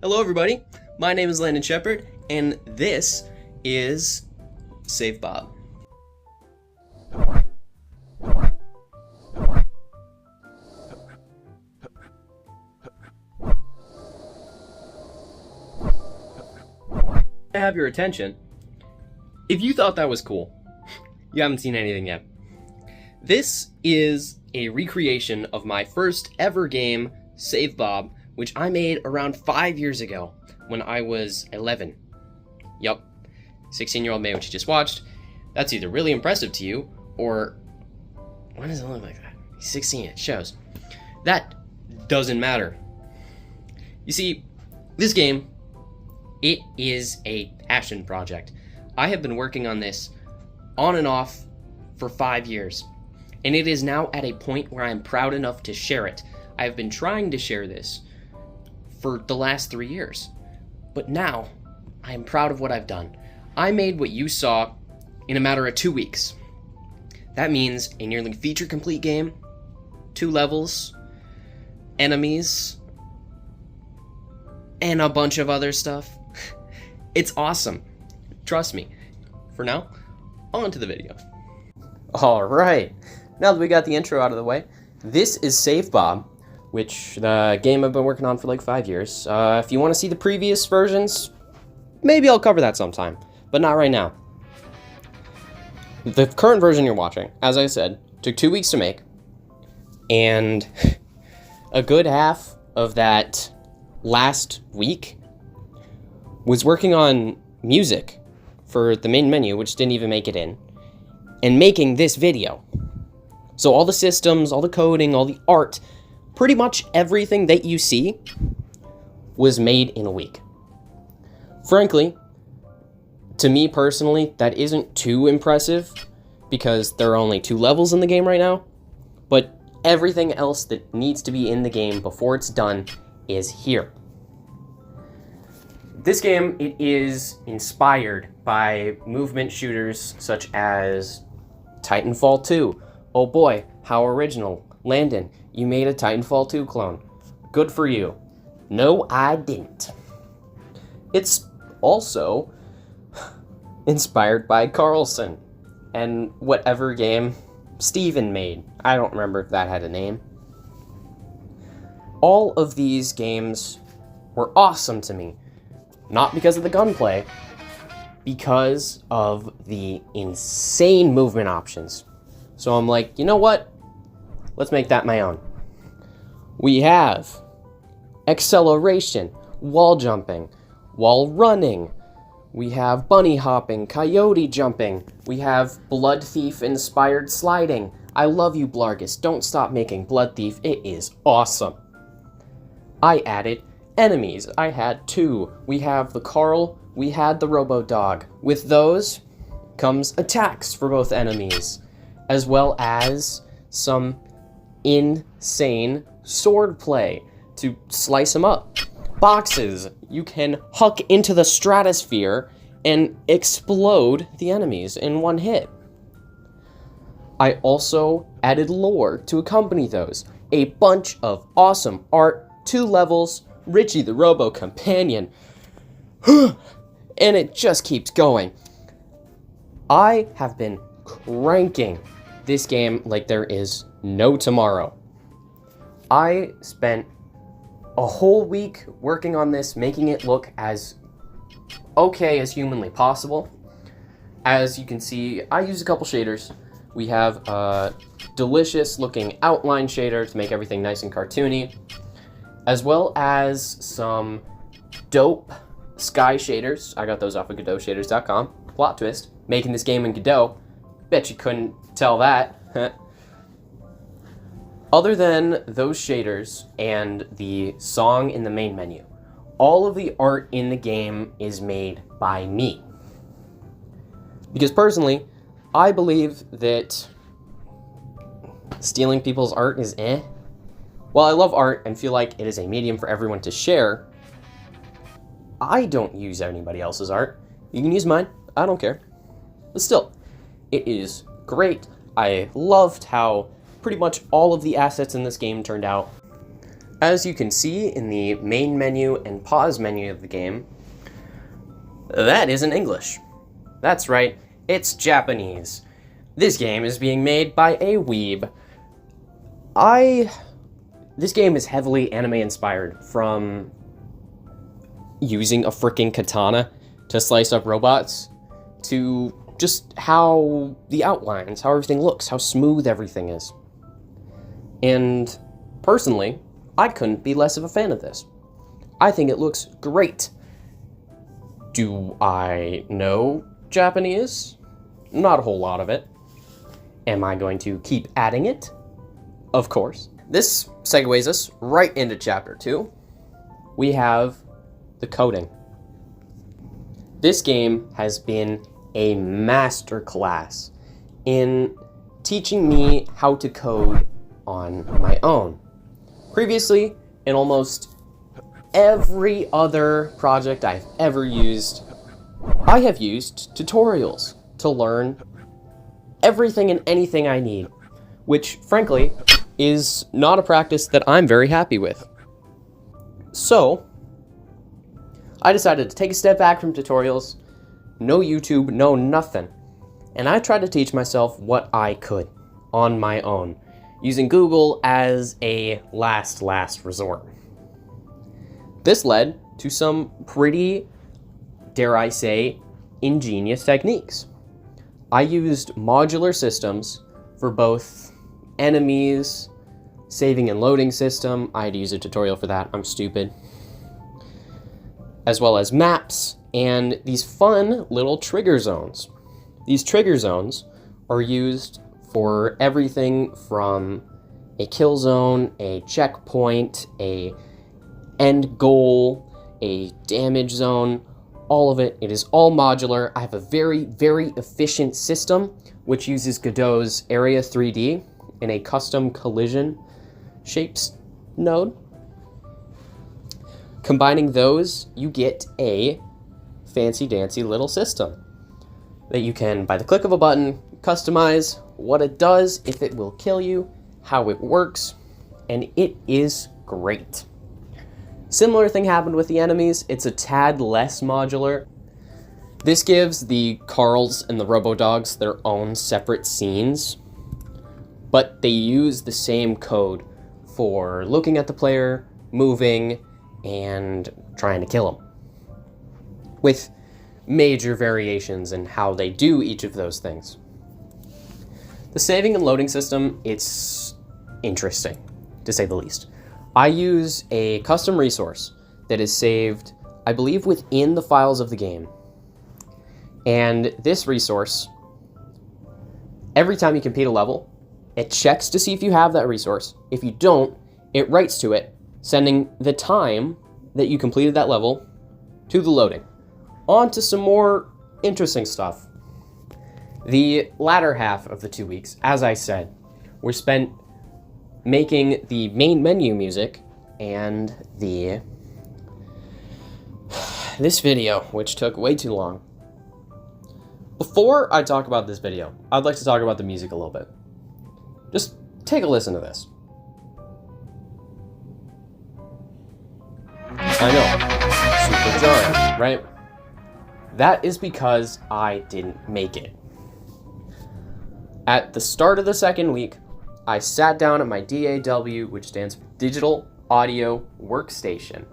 Hello everybody, my name is Landon Shepard, and this is Save Bob. I have your attention. If you thought that was cool, you haven't seen anything yet. This is a recreation of my first ever game, Save Bob, which I made around 5 years ago when I was 11. Yup, 16-year-old made what you just watched. That's either really impressive to you, or why does it look like that? He's 16, it shows. That doesn't matter. You see, this game, it is a passion project. I have been working on this on and off for 5 years, and it is now at a point where I'm proud enough to share it. I have been trying to share this for the last 3 years, but now I am proud of what I've done. I made what you saw in a matter of 2 weeks. That means a nearly feature complete game, 2 levels, enemies, and a bunch of other stuff. It's awesome. Trust me. For now, on to the video. Alright, now that we got the intro out of the way, this is Save Bob, which the game I've been working on for like 5 years. If you want to see the previous versions, maybe I'll cover that sometime, but not right now. The current version you're watching, as I said, took 2 weeks to make, and a good half of that last week was working on music for the main menu, which didn't even make it in, and making this video. So all the systems, all the coding, all the art, pretty much everything that you see was made in a week. Frankly, to me personally, that isn't too impressive because there are only 2 levels in the game right now, but everything else that needs to be in the game before it's done is here. This game, it is inspired by movement shooters such as Titanfall 2. Oh boy, how original. Landon, you made a Titanfall 2 clone. Good for you. No, I didn't. It's also inspired by Carlson and whatever game Steven made. I don't remember if that had a name. All of these games were awesome to me. Not because of the gunplay, because of the insane movement options. So I'm like, you know what? Let's make that my own. We have acceleration, wall jumping, wall running. We have bunny hopping, coyote jumping. We have Blood Thief inspired sliding. I love you, Blargis. Don't stop making Blood Thief. It is awesome. I added enemies. I had 2. We have the Carl, we had the Robo-Dog. With those comes attacks for both enemies, as well as some insane sword play to slice them up. Boxes. You can huck into the stratosphere and explode the enemies in one hit. I also added lore to accompany those. A bunch of awesome art, 2 levels, Richie the Robo Companion, and it just keeps going. I have been cranking this game like there is no tomorrow. I spent a whole week working on this, making it look as okay as humanly possible. As you can see, I used a couple shaders. We have a delicious looking outline shader to make everything nice and cartoony, as well as some dope sky shaders. I got those off of GodotShaders.com. Plot twist, making this game in Godot. Bet you couldn't tell that. Other than those shaders and the song in the main menu, all of the art in the game is made by me. Because personally, I believe that stealing people's art is eh. While I love art and feel like it is a medium for everyone to share, I don't use anybody else's art. You can use mine, I don't care. But still, it is great. I loved how pretty much all of the assets in this game turned out. As you can see in the main menu and pause menu of the game, that isn't English. That's right, it's Japanese. This game is being made by a weeb. This game is heavily anime inspired, from using a freaking katana to slice up robots, to just how the outlines, how everything looks, how smooth everything is. And personally, I couldn't be less of a fan of this. I think it looks great. Do I know Japanese? Not a whole lot of it. Am I going to keep adding it? Of course. This segues us right into chapter 2. We have the coding. This game has been a masterclass in teaching me how to code on my own. Previously, in almost every other project I've ever used, I have used tutorials to learn everything and anything I need, which, frankly, is not a practice that I'm very happy with. So, I decided to take a step back from tutorials, no YouTube, no nothing, and I tried to teach myself what I could on my own, using Google as a last resort. This led to some pretty, dare I say, ingenious techniques. I used modular systems for both enemies, saving and loading system. I had to use a tutorial for that, I'm stupid. As well as maps and these fun little trigger zones. These trigger zones are used for everything from a kill zone, a checkpoint, a end goal, a damage zone, all of it. It is all modular. I have a very, very efficient system which uses Godot's Area 3D in a custom collision shapes node. Combining those, you get a fancy-dancy little system that you can, by the click of a button, customize what it does, if it will kill you, how it works, and it is great. Similar thing happened with the enemies. It's a tad less modular. This gives the Carls and the Robodogs their own separate scenes, but they use the same code for looking at the player, moving, and trying to kill them, with major variations in how they do each of those things. The saving and loading system, it's interesting, to say the least. I use a custom resource that is saved, I believe, within the files of the game. And this resource, every time you complete a level, it checks to see if you have that resource. If you don't, it writes to it, sending the time that you completed that level to the loading. On to some more interesting stuff. The latter half of the 2 weeks, as I said, were spent making the main menu music and this video, which took way too long. Before I talk about this video, I'd like to talk about the music a little bit. Just take a listen to this. I know, super jarring, right? That is because I didn't make it. At the start of the second week, I sat down at my DAW, which stands for Digital Audio Workstation.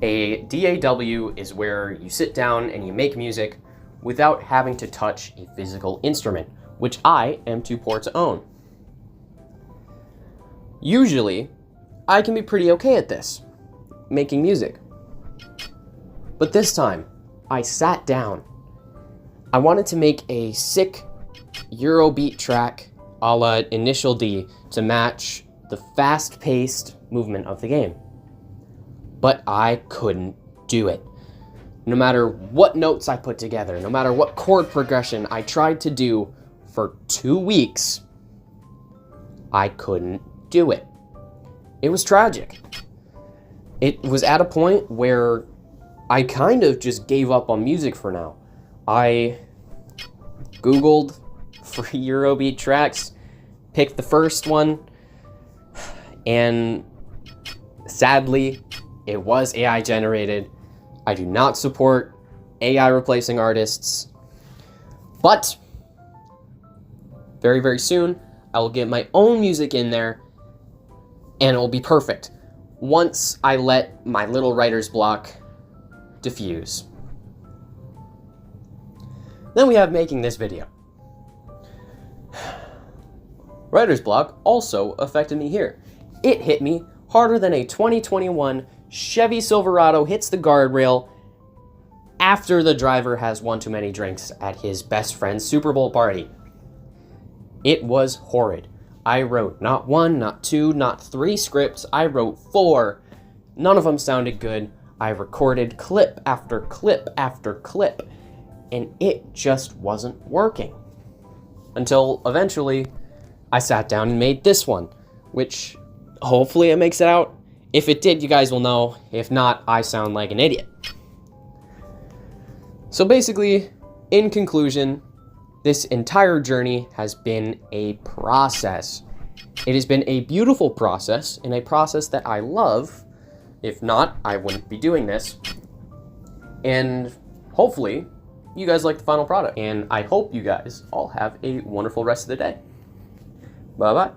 A DAW is where you sit down and you make music without having to touch a physical instrument, which I am too poor to own. Usually, I can be pretty okay at this, making music. But this time, I sat down. I wanted to make a sick Eurobeat track a la Initial D to match the fast-paced movement of the game. But I couldn't do it. No matter what notes I put together, no matter what chord progression I tried to do for 2 weeks, I couldn't do it. It was tragic. It was at a point where I kind of just gave up on music for now. I Googled free Eurobeat tracks, picked the first one, and Sadly, it was AI generated. I do not support AI replacing artists, but very, very soon, I will get my own music in there, and it will be perfect once I let my little writer's block diffuse. Then we have making this video. Writer's block also affected me here. It hit me harder than a 2021 Chevy Silverado hits the guardrail after the driver has one too many drinks at his best friend's Super Bowl party. It was horrid. I wrote not 1, not 2, not 3 scripts. I wrote 4. None of them sounded good. I recorded clip after clip after clip, and it just wasn't working. Until eventually, I sat down and made this one, which hopefully it makes it out. If it did, you guys will know. If not, I sound like an idiot. So basically, in conclusion, this entire journey has been a process. It has been a beautiful process, and a process that I love. If not, I wouldn't be doing this. And hopefully, you guys like the final product. And I hope you guys all have a wonderful rest of the day. Bye-bye.